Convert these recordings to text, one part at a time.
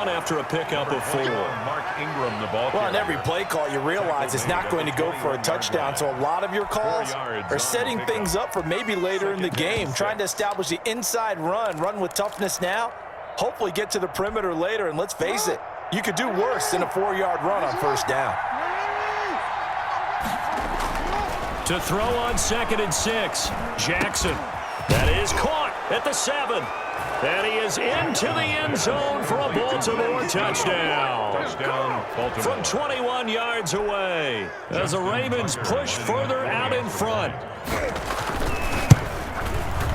After a pickup of 4. Mark Ingram, the ball. Well, on every play call, you realize it's not going to go for a touchdown, so a lot of your calls are setting things up for maybe later in the game, trying to establish the inside run with toughness now, hopefully get to the perimeter later, and let's face it, you could do worse than a 4-yard run on first down. To throw on 2nd and 6, Jackson. That is caught at the 7. And he is into the end zone for a Baltimore touchdown. Baltimore. From 21 yards away as the Ravens push further out in front.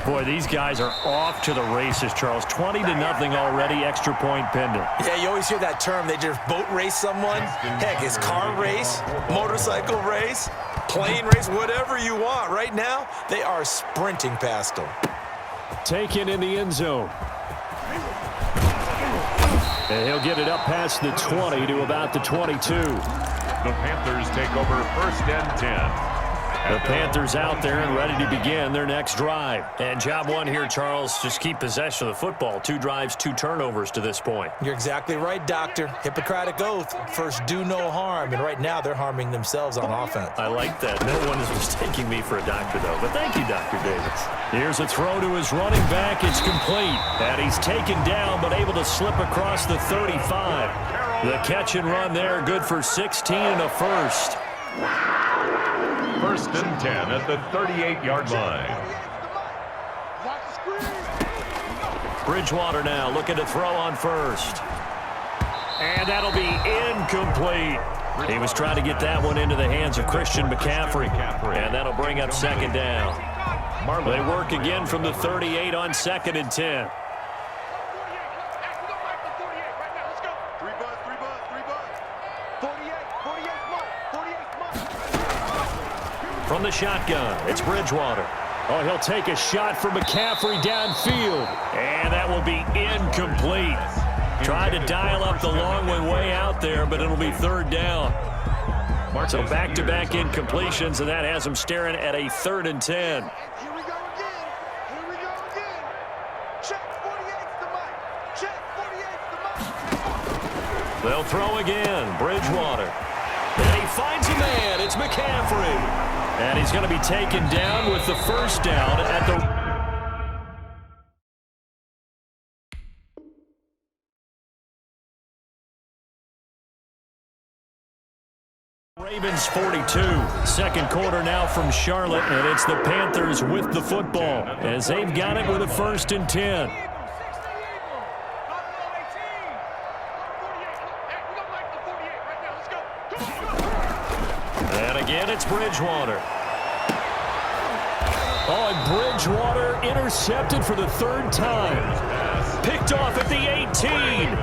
Boy, these guys are off to the races, Charles. 20-0 already, extra point pending. Yeah, you always hear that term. They just boat race someone. Heck, it's car race, motorcycle race, plane race, whatever you want. Right now, they are sprinting past them. Taken in the end zone. And he'll get it up past the 20 to about the 22. The Panthers take over 1st and 10. The Panthers out there and ready to begin their next drive. And job one here, Charles, just keep possession of the football. 2 drives, 2 turnovers to this point. You're exactly right, Doctor. Hippocratic oath. First, do no harm. And right now, they're harming themselves on offense. I like that. No one is mistaking me for a doctor, though. But thank you, Dr. Davis. Here's a throw to his running back. It's complete. And he's taken down, but able to slip across the 35. The catch and run there, good for 16 and a first. 1st and 10 at the 38-yard line. Bridgewater now looking to throw on first. And that'll be incomplete. He was trying to get that one into the hands of Christian McCaffrey. And that'll bring up 2nd down. They work again from the 38 on 2nd and 10. From the shotgun, it's Bridgewater. Oh, he'll take a shot from McCaffrey downfield. And that will be incomplete. Tried to dial up the long one way out there, but it'll be 3rd down. So back-to-back incompletions, and that has him staring at a 3rd and 10. Here we go again. Here we go again. Check 48's the mic. Check 48's the mic. They'll throw again. Bridgewater. And he finds a man. It's McCaffrey. And he's going to be taken down with the first down at the Ravens 42. 2nd quarter now from Charlotte, and it's the Panthers with the football as they've got it with a 1st and 10. And again, it's Bridgewater. Oh, and Bridgewater intercepted for the 3rd time. Picked off at the 18.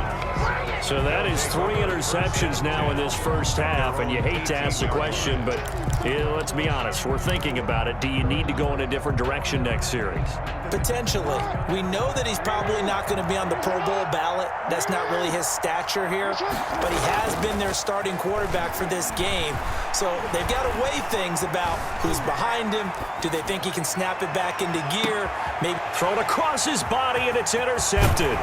So that is 3 interceptions now in this first half, and you hate to ask the question, but let's be honest, we're thinking about it. Do you need to go in a different direction next series? Potentially. We know that he's probably not going to be on the Pro Bowl ballot. That's not really his stature here, but he has been their starting quarterback for this game. So they've got to weigh things about who's behind him. Do they think he can snap it back into gear? Maybe thrown across his body, and it's intercepted.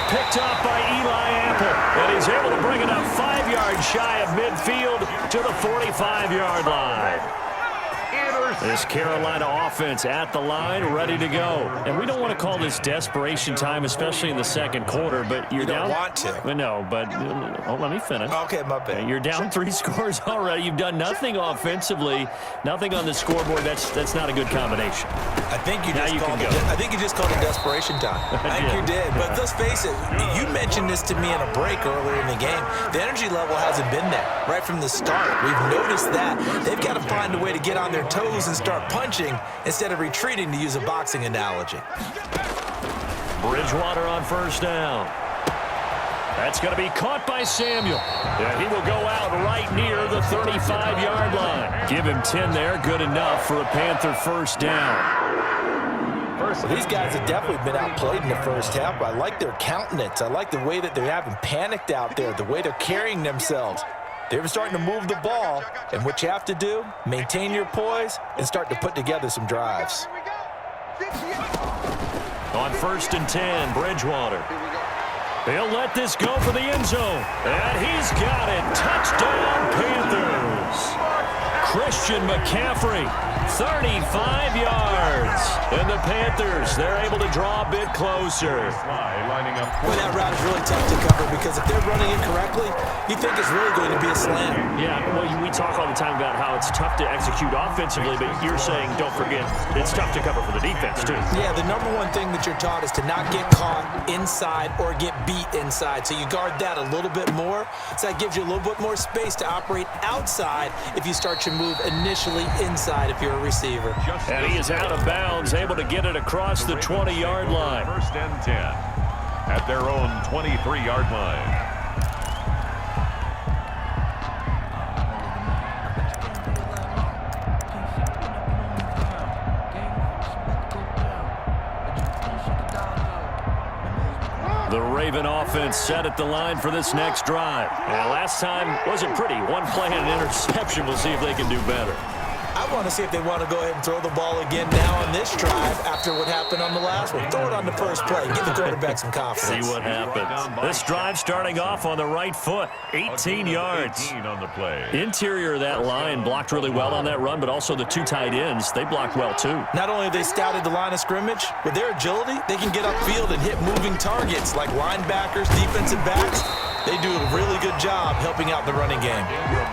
Picked off by Eli Apple, and he's able to bring it up 5 yards shy of midfield to the 45-yard line. This Carolina offense at the line, ready to go. And we don't want to call this desperation time, especially in the 2nd quarter, but you're down. You don't want to. No, but let me finish. Okay, my bad. You're down 3 scores already. You've done nothing offensively, nothing on the scoreboard. That's not a good combination. I think you just called it desperation time. I think you did. But let's face it, you mentioned this to me in a break earlier in the game. The energy level hasn't been there right from the start. We've noticed that. They've got to find a way to get on their toes and start punching instead of retreating, to use a boxing analogy. Bridgewater on first down. That's going to be caught by Samuel. Yeah, he will go out right near the 35-yard line. Give him 10 there, good enough for a Panther first down. Well, these guys have definitely been outplayed in the first half. I like their countenance. I like the way that they're having panicked out there, the way they're carrying themselves. They're starting to move the ball, and what you have to do, maintain your poise and start to put together some drives. On 1st and 10, Bridgewater. He'll let this go for the end zone. And he's got it. Touchdown, Panthers. Christian McCaffrey, 35 yards. And the Panthers, they're able to draw a bit closer. Well, that route is really tough to cover because if they're running it correctly, you think it's really going to be a slam. Yeah, well, we talk all the time about how it's tough to execute offensively, but you're saying, don't forget, it's tough to cover for the defense, too. Yeah, the number one thing that you're taught is to not get caught inside or get beat inside. So you guard that a little bit more. So that gives you a little bit more space to operate outside if you start your move initially inside if you're a receiver. And he is out of bounds, able to get it across the 20-yard line. First and 10 at their own 23-yard line. The Raven offense set at the line for this next drive. And last time wasn't pretty. One play and an interception. We'll see if they can do better. I want to see if they want to go ahead and throw the ball again now on this drive after what happened on the last one. Throw it on the first play. Give the quarterback some confidence. See what happens. This drive starting off on the right foot. 18 yards. On the play. Interior of that line blocked really well on that run, but also the two tight ends, they blocked well too. Not only have they scouted the line of scrimmage, with their agility, they can get upfield and hit moving targets like linebackers, defensive backs. They do a really good job helping out the running game.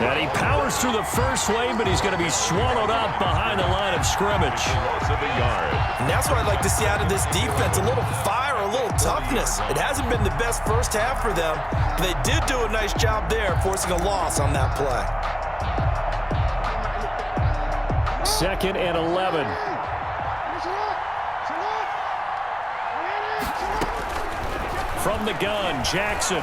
And he powers through the first wave, but he's going to be swallowed up behind the line of scrimmage. And that's what I'd like to see out of this defense, a little fire, a little toughness. It hasn't been the best first half for them, but they did do a nice job there, forcing a loss on that play. 2nd and 11. From the gun, Jackson.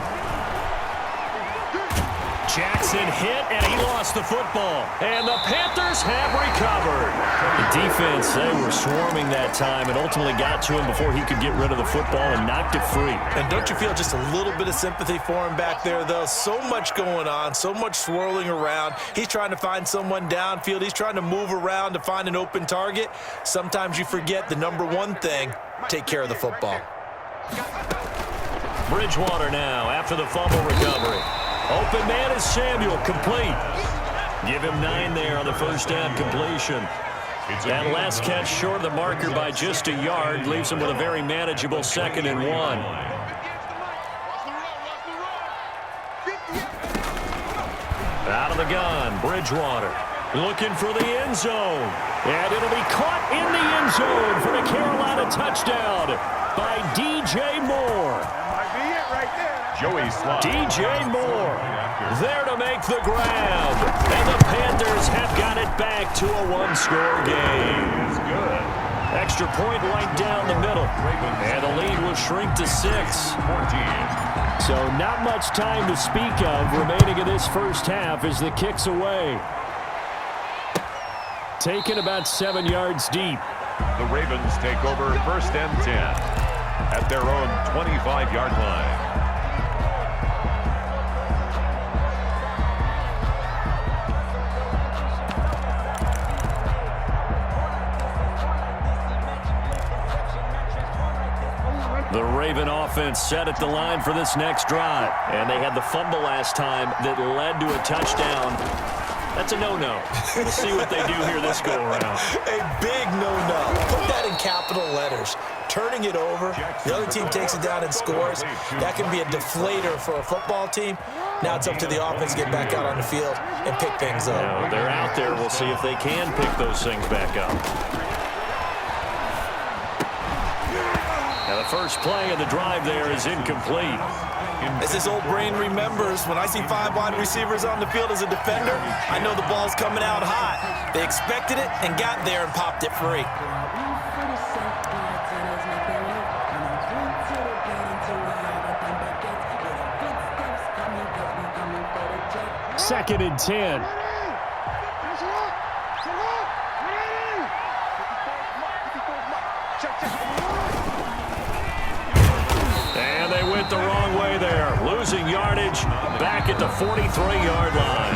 Jackson hit, and he lost the football. And the Panthers have recovered. The defense, they were swarming that time and ultimately got to him before he could get rid of the football and knocked it free. And don't you feel just a little bit of sympathy for him back there, though? So much going on, so much swirling around. He's trying to find someone downfield. He's trying to move around to find an open target. Sometimes you forget the number one thing, take care of the football. Bridgewater now after the fumble recovery. Open man is Samuel, complete. Give him 9 there on the first down completion. That last catch short of the marker by just a yard leaves him with a very manageable 2nd and 1. Out of the gun, Bridgewater looking for the end zone. And it'll be caught in the end zone for the Carolina touchdown by DJ Moore. Joey Slott. DJ Moore there to make the grab. And the Panthers have got it back to a one-score game. Good. Extra point right down the middle. And the lead will shrink to 6. 14. So not much time to speak of remaining in this first half as the kick's away. Taken about 7 yards deep. The Ravens take over first and 10 at their own 25-yard line. The Raven offense set at the line for this next drive. And they had the fumble last time that led to a touchdown. That's a no-no. We'll see what they do here this go-around. A big no-no. Put that in capital letters. Turning it over, the other team takes it down and scores. That can be a deflator for a football team. Now it's up to the offense to get back out on the field and pick things up. Now, they're out there. We'll see if they can pick those things back up. Now the first play of the drive there is incomplete. As this old brain remembers, when I see 5 wide receivers on the field as a defender, I know the ball's coming out hot. They expected it and got there and popped it free. Second and 10. And they went the wrong way there. Losing yardage back at the 43-yard line.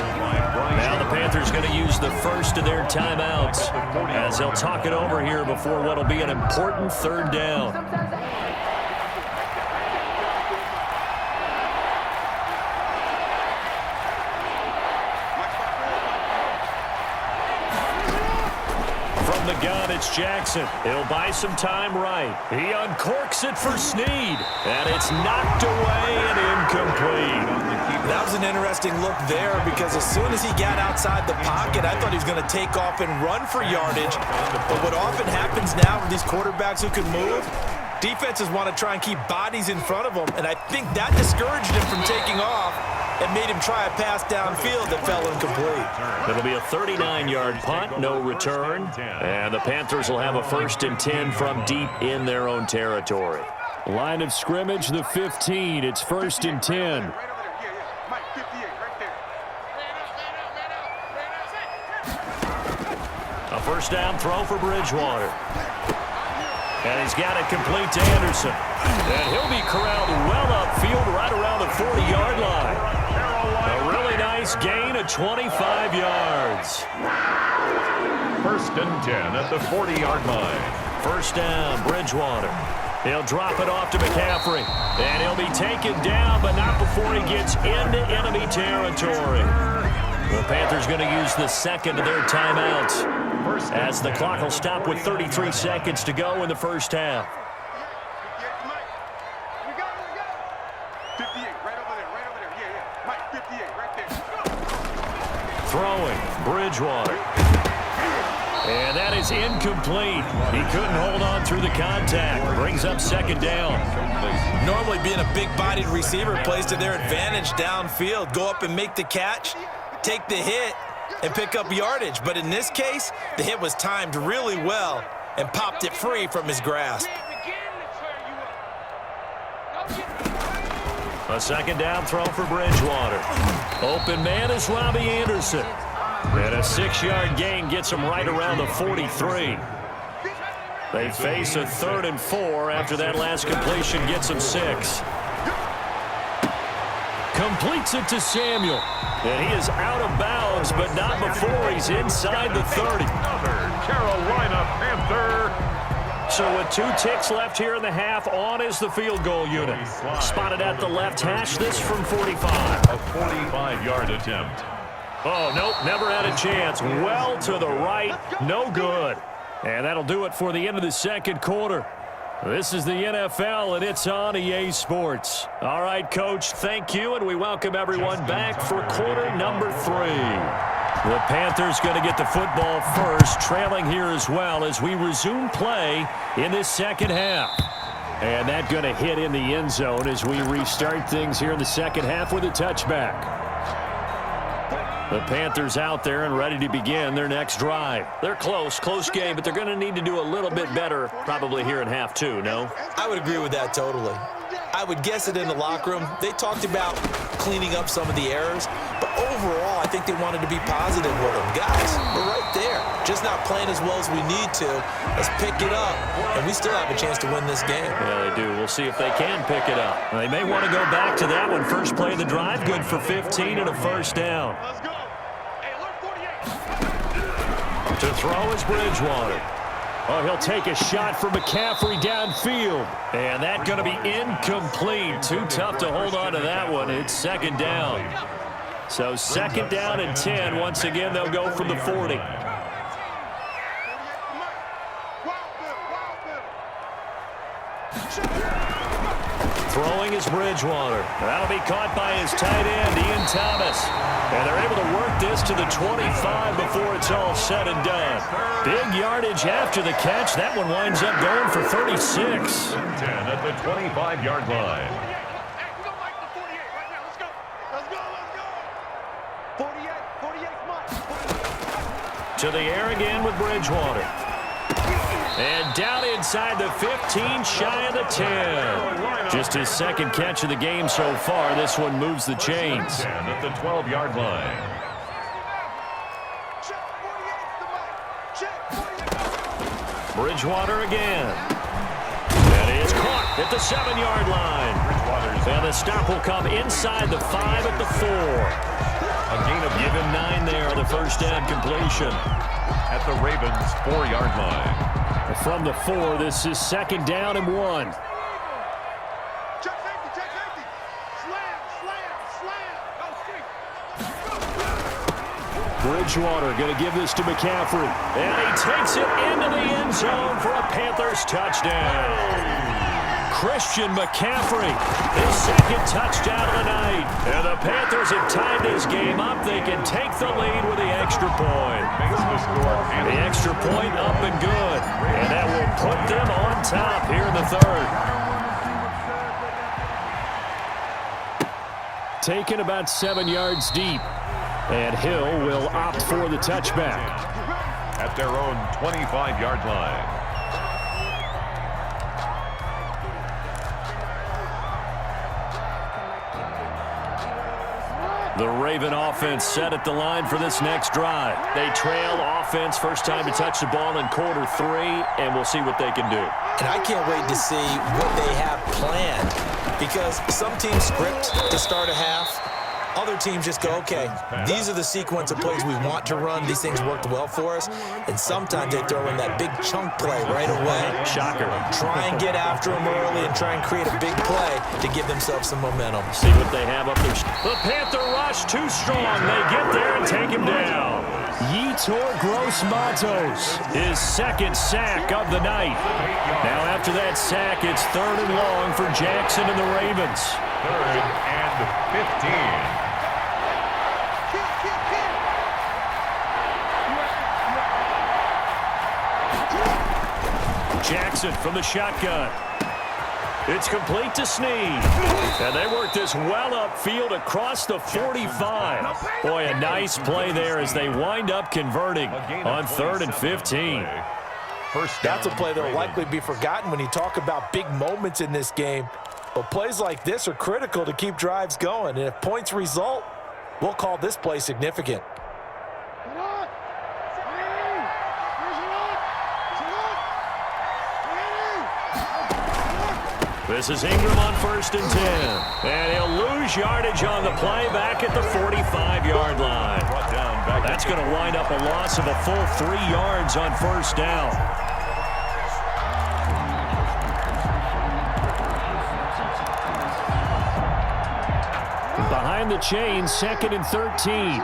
Now the Panthers going to use the first of their timeouts as they'll talk it over here before what will be an important third down. From the gun, it's Jackson. He'll buy some time right. He uncorks it for Snead. And it's knocked away and incomplete. That was an interesting look there because as soon as he got outside the pocket, I thought he was going to take off and run for yardage. But what often happens now with these quarterbacks who can move, defenses want to try and keep bodies in front of them, and I think that discouraged him from taking off and made him try a pass downfield that fell incomplete. It'll be a 39-yard punt, no return, and the Panthers will have a 1st and 10 from deep in their own territory. Line of scrimmage, the 15. It's 1st and 10. A first down throw for Bridgewater. And he's got it complete to Anderson. And he'll be corralled well upfield right around the 40-yard line. A really nice gain of 25 yards. 1st and 10 at the 40-yard line. First down, Bridgewater. He'll drop it off to McCaffrey. And he'll be taken down, but not before he gets into enemy territory. The Panthers going to use the second of their timeouts as the clock will stop with 33 seconds to go in the first half. Throwing, Bridgewater. And that is incomplete. He couldn't hold on through the contact. Brings up 2nd down. Normally being a big-bodied receiver plays to their advantage downfield. Go up and make the catch, take the hit, and pick up yardage. But in this case, the hit was timed really well and popped it free from his grasp. A 2nd down throw for Bridgewater. Open man is Robbie Anderson. And a 6-yard gain gets him right around the 43. They face a 3rd and 4 after that last completion gets him 6. Completes it to Samuel. And he is out of bounds, but not before he's inside the 30. Another Carolina Panther. So with 2 ticks left here in the half, on is the field goal unit. Spotted at the left hash, this from 45. A 45-yard attempt. Oh, nope, never had a chance. Well to the right, no good. And that'll do it for the end of the second quarter. This is the NFL, and it's on EA Sports. All right, Coach, thank you, and we welcome everyone back for quarter number 3. The Panthers going to get the football first, trailing here as well as we resume play in this second half. And that going to hit in the end zone as we restart things here in the second half with a touchback. The Panthers out there and ready to begin their next drive. They're close game, but they're going to need to do a little bit better probably here in half 2, no? I would agree with that totally. I would guess it in the locker room. They talked about cleaning up some of the errors, but overall, I think they wanted to be positive with them. Guys, we're right there. Just not playing as well as we need to. Let's pick it up, and we still have a chance to win this game. Yeah, they do. We'll see if they can pick it up. They may want to go back to that one. First play of the drive, good for 15 and a first down. To throw is Bridgewater. Oh, he'll take a shot for McCaffrey downfield. And that's going to be incomplete. Too tough to hold on to that one. It's 2nd down. So 2nd down and 10. Once again, they'll go from the 40. Throwing is Bridgewater. That'll be caught by his tight end, Ian Thomas. And they're able to work this to the 25 before it's all said and done. Big yardage after the catch. That one winds up going for 36. 10 at the 25-yard line. To the air again with Bridgewater. And down inside the 15, shy of the 10. Just his 2nd catch of the game so far. This one moves the chains. 10 at the 12-yard line. Bridgewater again. And he is caught at the 7-yard line. And the stop will come inside the 5 at the 4. A gain of give him 9 there on the first down completion. At the Ravens' 4-yard line. From the 4, this is 2nd down and 1. Bridgewater going to give this to McCaffrey. And he takes it into the end zone for a Panthers touchdown. Christian McCaffrey, his second touchdown of the night. And the Panthers have tied this game up. They can take the lead with the extra point. The extra point up and good. And that will put them on top here in the third. Taken about 7 yards deep. And Hill will opt for the touchback. At their own 25-yard line. The Raven offense set at the line for this next drive. They trail offense, first time to touch the ball in quarter 3, and we'll see what they can do. And I can't wait to see what they have planned, because some teams script to start a half. Other teams just go, okay, these are the sequence of plays we want to run. These things worked well for us. And sometimes they throw in that big chunk play right away. Shocker. Try and get after them early and try and create a big play to give themselves some momentum. See what they have up there. The Panther rush too strong. They get there and take him down. Yetur Gross-Matos, his second sack of the night. Now after that sack, it's 3rd and long for Jackson and the Ravens. 3rd and 15. Jackson from the shotgun. It's complete to Snead. And they work this well upfield across the 45. Boy, a nice play there as they wind up converting on 3rd and 15. That's a play that will likely be forgotten when you talk about big moments in this game. But plays like this are critical to keep drives going. And if points result, we'll call this play significant. This is Ingram on 1st and 10. And he'll lose yardage on the play back at the 45-yard line. That's going to wind up a loss of a full 3 yards on 1st down. Behind the chains, 2nd and 13.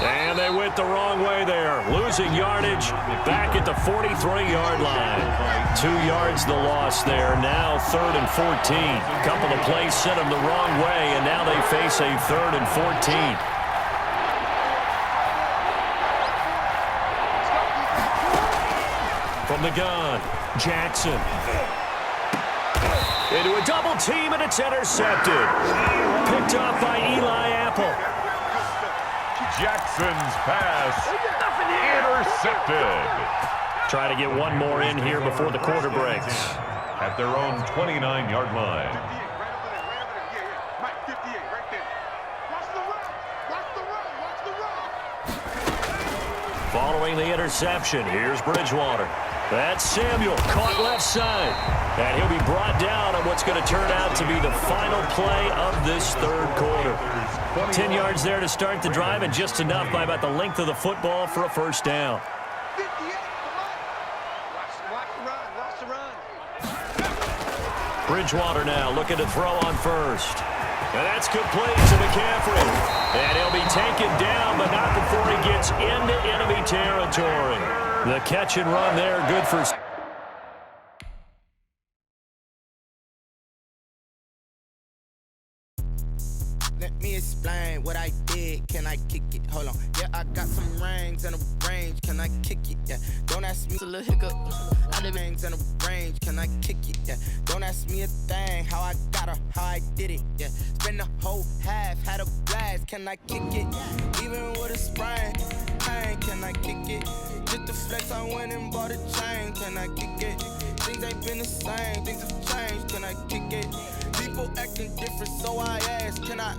And they went the wrong way there, losing yardage back at the 43-yard line. 2 yards the loss there. Now 3rd and 14. A couple of plays sent them the wrong way, and now they face a 3rd and 14. From the gun, Jackson. Into a double team, and it's intercepted. Picked off by Eli Apple. Jackson's pass intercepted. Try to get one more in here before the quarter breaks. At their own 29-yard line. Following the interception, here's Bridgewater. That's Samuel, caught left side. And he'll be brought down on what's going to turn out to be the final play of this 3rd quarter. 10 yards there to start the drive, and just enough by about the length of the football for a 1st down. Bridgewater now looking to throw on 1st. And that's complete to McCaffrey. And he'll be taken down, but not before he gets into enemy territory. The catch and run there, good for... Let me explain what I did. Can I kick it? Hold on. Yeah, I got some rings and a range. Can I kick it? Yeah. Don't ask me. It's a little hiccup. I live rings and a range. Can I kick it? Yeah. Don't ask me a thing. How I got her, how I did it. Yeah. Spend the whole half, had a blast. Can I kick it? Even with a sprain. Pain. Can I kick it? Just the flex, I went and bought a chain. Can I kick it? Things ain't been the same. Things have changed. Can I kick it? People acting different, so I ask, can I?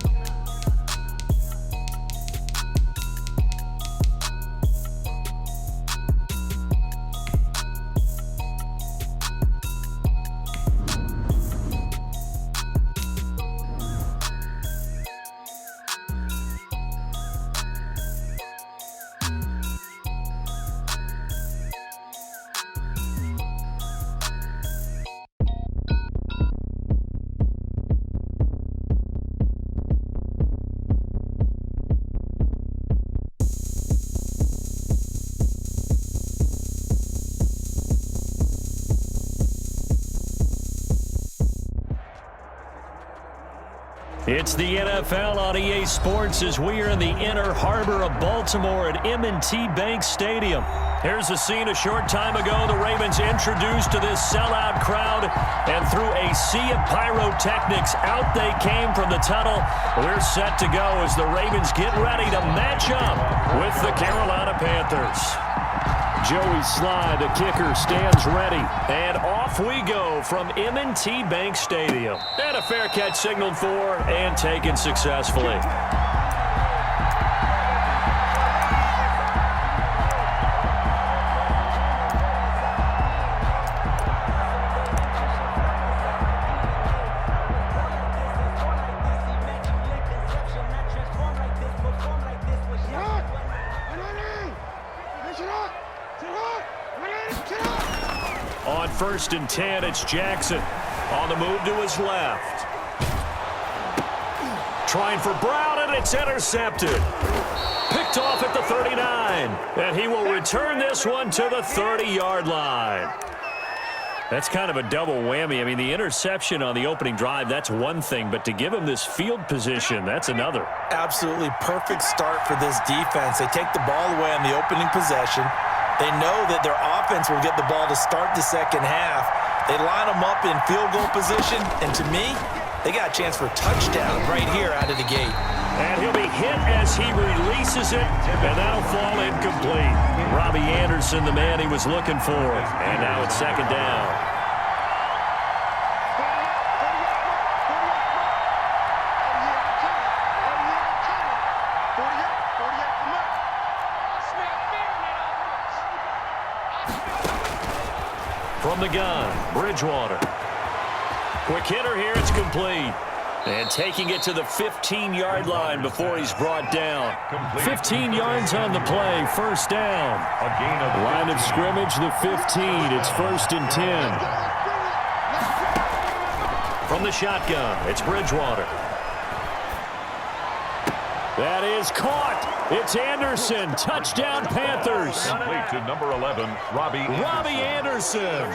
It's the NFL on EA Sports as we are in the inner harbor of Baltimore at M&T Bank Stadium. Here's a scene a short time ago. The Ravens introduced to this sellout crowd, and through a sea of pyrotechnics, out they came from the tunnel. We're set to go as the Ravens get ready to match up with the Carolina Panthers. Joey Sly, the kicker, stands ready. And off we go from M&T Bank Stadium. And a fair catch signaled for and taken successfully. On 1st and 10, it's Jackson. On the move to his left. Trying for Brown, and it's intercepted. Picked off at the 39. And he will return this one to the 30-yard line. That's kind of a double whammy. I mean, the interception on the opening drive, that's one thing. But to give him this field position, that's another. Absolutely perfect start for this defense. They take the ball away on the opening possession. They know that their offense will get the ball to start the second half. They line them up in field goal position, and to me, they got a chance for a touchdown right here out of the gate. And he'll be hit as he releases it, and that'll fall incomplete. Robbie Anderson, the man he was looking for, and now it's second down. From the gun, Bridgewater. Quick hitter here, it's complete. And taking it to the 15-yard line before he's brought down. 15 yards on the play, first down. Line of scrimmage, the 15. It's 1st and 10. From the shotgun, it's Bridgewater. That is caught. It's Anderson. Touchdown, Panthers. Complete to number 11, Robbie Anderson.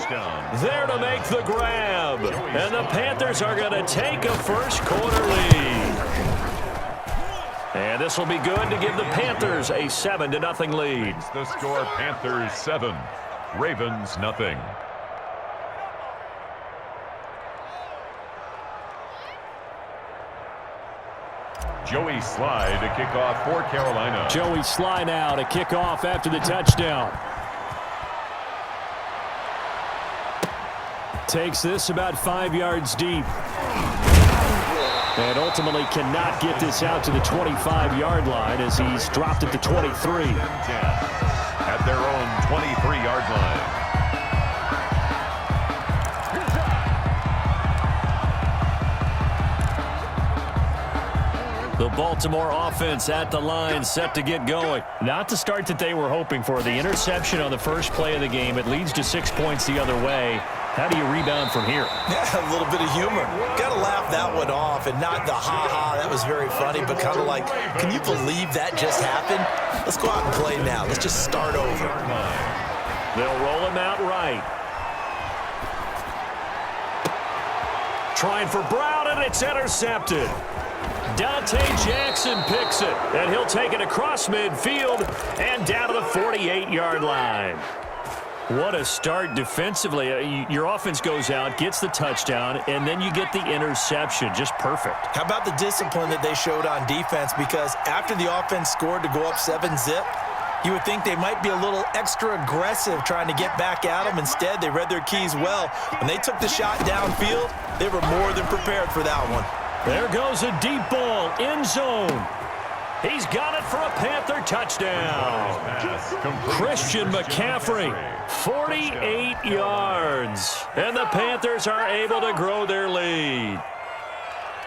There to make the grab. And the Panthers are going to take a first-quarter lead. And this will be good to give the Panthers a 7-0 lead. The score, Panthers 7, Ravens nothing. Joey Sly to kick off for Carolina. Joey Sly now to kick off after the touchdown. Takes this about 5 yards deep. And ultimately cannot get this out to the 25-yard line as he's dropped at the 23. At their own 23-yard line. The Baltimore offense at the line, set to get going. Not the start that they were hoping for. The interception on the first play of the game. It leads to 6 points the other way. How do you rebound from here? Yeah, a little bit of humor. Got to laugh that one off and not the ha-ha. That was very funny, but kind of like, can you believe that just happened? Let's go out and play now. Let's just start over. They'll roll him out right. Trying for Brown, and it's intercepted. Dante Jackson picks it, and he'll take it across midfield and down to the 48-yard line. What a start defensively. Your offense goes out, gets the touchdown, and then you get the interception. Just perfect. How about the discipline that they showed on defense? Because after the offense scored to go up 7-zip, you would think they might be a little extra aggressive trying to get back at them. Instead, they read their keys well. When they took the shot downfield, they were more than prepared for that one. There goes a deep ball, end zone. He's got it for a Panther touchdown. Christian McCaffrey, 48 yards. And the Panthers are able to grow their lead.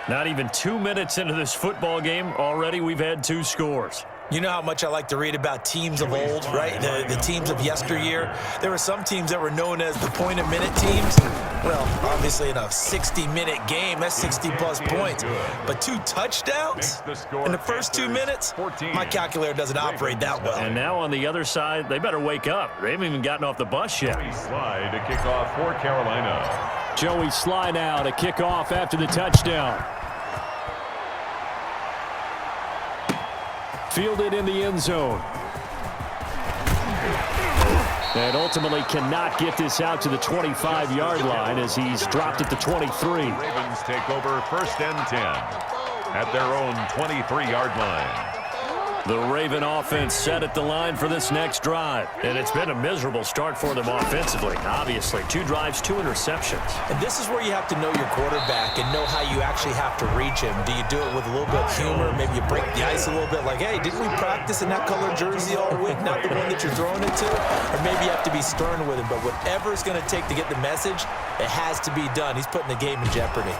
Not even 2 minutes into this football game, already we've had 2 scores. You know how much I like to read about teams of old, right? The teams of yesteryear. There were some teams that were known as the point-a-minute teams. Well, obviously in a 60-minute game, that's 60-plus points. But 2 touchdowns in the first 2 minutes? My calculator doesn't operate that well. And now on the other side, they better wake up. They haven't even gotten off the bus yet. Joey Sly to kick off for Carolina. Joey Sly now to kick off after the touchdown. Fielded in the end zone. And ultimately cannot get this out to the 25-yard line as he's dropped at the 23. Ravens take over 1st and 10 at their own 23-yard line. The Raven offense set at the line for this next drive. And it's been a miserable start for them offensively. Obviously, 2 drives, 2 interceptions. And this is where you have to know your quarterback and know how you actually have to reach him. Do you do it with a little bit of humor? Maybe you break the ice a little bit like, hey, didn't we practice in that color jersey all week? Not the one that you're throwing it to? Or maybe you have to be stern with him. But whatever it's going to take to get the message, it has to be done. He's putting the game in jeopardy.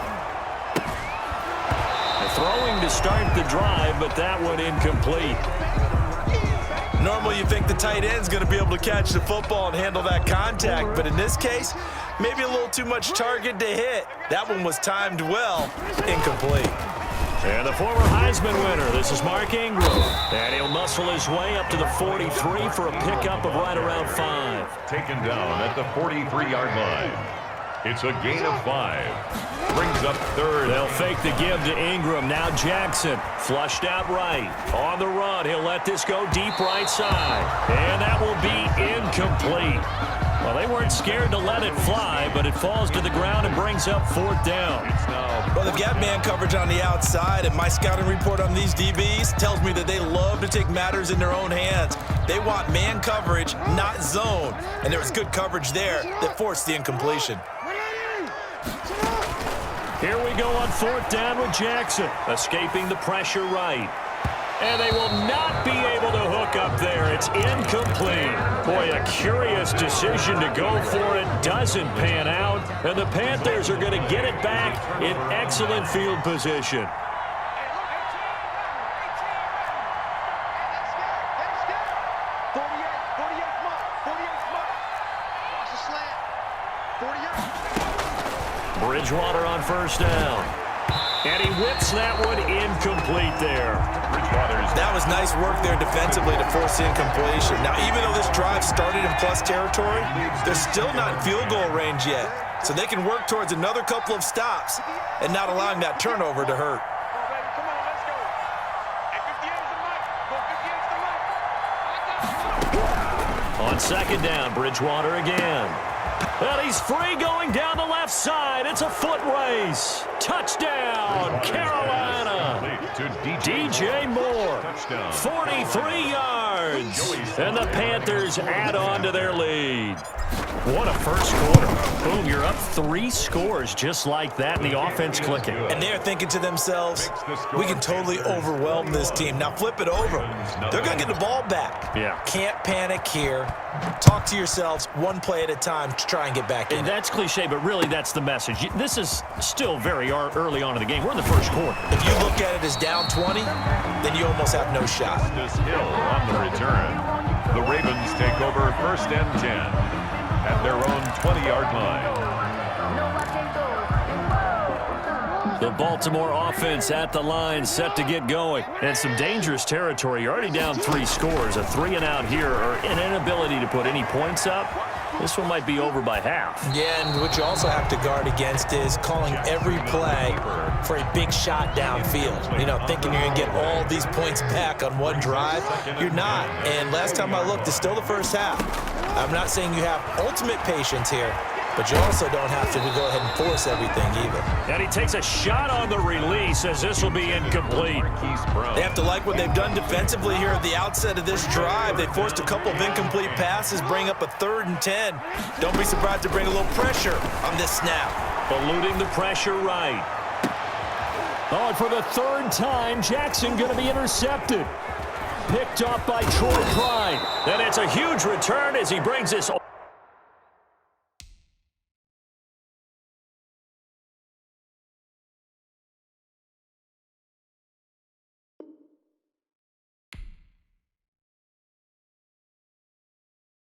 Throwing to start the drive, but that one incomplete. Normally you think the tight end's going to be able to catch the football and handle that contact, but in this case, maybe a little too much target to hit. That one was timed well, incomplete. And the former Heisman winner, this is Mark Ingram. And he'll muscle his way up to the 43 for a pickup of right around 5. Taken down at the 43-yard line. It's a gain of 5. Brings up 3rd. They'll fake the give to Ingram. Now Jackson flushed out right. On the run, he'll let this go deep right side. And that will be incomplete. Well, they weren't scared to let it fly, but it falls to the ground and brings up 4th down. Well, they've got man coverage on the outside, and my scouting report on these DBs tells me that they love to take matters in their own hands. They want man coverage, not zone. And there was good coverage there that forced the incompletion. Here we go on 4th down with Jackson, escaping the pressure right. And they will not be able to hook up there. It's incomplete. Boy, a curious decision to go for it. Doesn't pan out. And the Panthers are going to get it back in excellent field position. Bridgewater on 1st down. And he whips that one incomplete there. That was nice work there defensively to force the incompletion. Now, even though this drive started in plus territory, they're still not in field goal range yet. So they can work towards another couple of stops and not allowing that turnover to hurt. On 2nd down, Bridgewater again. And he's free going down the left side. It's a foot race. Touchdown, Carolina. DJ Moore, 43 yards. And the Panthers add on to their lead. What a first quarter. Boom, you're up 3 scores just like that, and the offense clicking. And they're thinking to themselves, we can totally overwhelm this team. Now flip it over. They're going to get the ball back. Yeah. Can't panic here. Talk to yourselves 1 play at a time to try and get back in. And that's cliche, but really that's the message. This is still very early on in the game. We're in the first quarter. If you look at it as down 20, then you almost have no shot. This Hill on the return. The Ravens take over 1st and 10 at their own 20-yard line. The Baltimore offense at the line, set to get going. And some dangerous territory. You're already down 3 scores. A 3-and-out here, or an inability to put any points up. This one might be over by half. Yeah, and what you also have to guard against is calling every play for a big shot downfield. You know, thinking you're going to get all these points back on one drive. You're not. And last time I looked, it's still the first half. I'm not saying you have ultimate patience here, but you also don't have to go ahead and force everything either. And he takes a shot on the release as this will be incomplete. They have to like what they've done defensively here at the outset of this drive. They forced a couple of incomplete passes, bring up a 3rd and 10. Don't be surprised to bring a little pressure on this snap. Eluding the pressure right. Oh, and for the 3rd time, Jackson going to be intercepted. Picked off by Troy Pride. And it's a huge return as he brings this